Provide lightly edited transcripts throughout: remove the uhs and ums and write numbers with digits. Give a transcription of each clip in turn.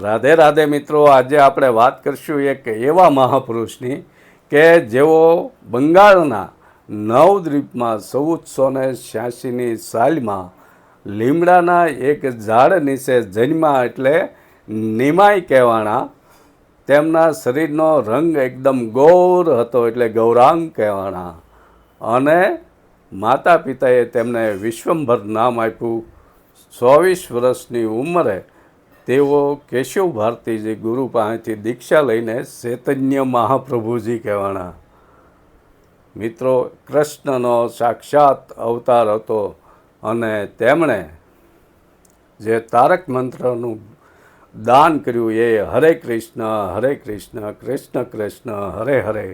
રાધે રાધે મિત્રો, આજે આપણે વાત કરીશું એક એવા મહાપુરુષની કે જેઓ બંગાળના નવદ્વીપમાં 1486ની સાલમાં લીમડાના એક ઝાડ નીચે જન્મ્યા, એટલે નિમાઈ કહેવાના. તેમના શરીરનો રંગ એકદમ ગૌર હતો, એટલે ગૌરાંગ કહેવાના. અને માતા પિતાએ તેમને વિશ્વંભર નામ આપ્યું. 24 વર્ષની ઉંમરે તેઓ કેશવ ભારતીજી ગુરુ પાસેથી દીક્ષા લઈને ચૈતન્ય મહાપ્રભુજી કહેવાના. મિત્રો, કૃષ્ણનો સાક્ષાત અવતાર હતો અને તેમણે જે તારક મંત્રનું દાન કર્યું એ હરે કૃષ્ણ કૃષ્ણ કૃષ્ણ હરે હરે,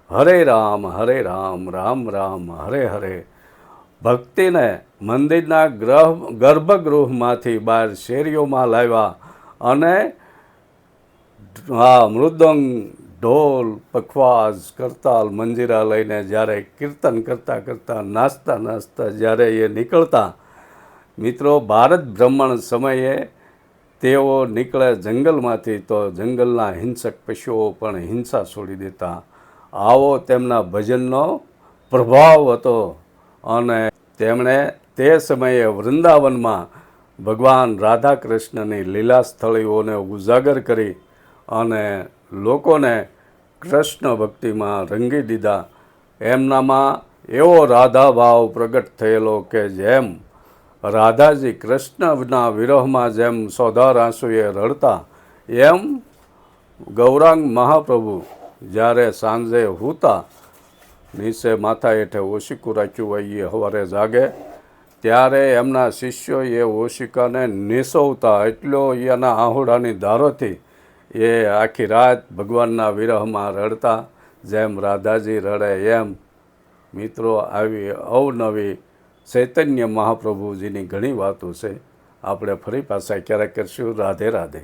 હરે રામ રામ રામ હરે હરે. ભક્તિને મંદિરના ગર્ભગૃહમાંથી બહાર શેરીઓમાં લાવ્યા અને મૃદંગ, ઢોલ, પખવાજ, કરતાલ, મંજીરા લઈને જ્યારે કીર્તન કરતાં કરતાં નાચતા જ્યારે એ નીકળતા, મિત્રો, ભારત ભ્રમણ સમયે તેઓ નીકળે જંગલમાંથી તો જંગલના હિંસક પશુઓ પણ હિંસા છોડી દેતા. આવો તેમના ભજનનો પ્રભાવ હતો અને તેમણે તે સમયે વૃંદાવનમાં ભગવાન રાધા કૃષ્ણની લીલા સ્થળીઓને ઉજાગર કરી અને લોકોને કૃષ્ણ ભક્તિમાં રંગી દીધા. એમનામાં એવો રાધા ભાવ પ્રગટ થયેલો કે જેમ રાધાજી કૃષ્ણના વિરહમાં જેમ સોધાર આંસુએ રડતા, એમ ગૌરાંગ મહાપ્રભુ જ્યારે સાંજે સૂતા, નીચે માથા હેઠે ઓશિકું રાખ્યું હોય એ સવારે જાગે ત્યારે એમના શિષ્યો એ ઓશિકાને નિસવતા, એટલો એના આહુડાની ધારોથી એ આખી રાત ભગવાનના વિરહમાં રડતા, જેમ રાધાજી રડે એમ. મિત્રો, આવી અવનવી ચૈતન્ય મહાપ્રભુજીની ઘણી વાતો છે. આપણે ફરી પાછા ક્યારેક કરશું. રાધે રાધે.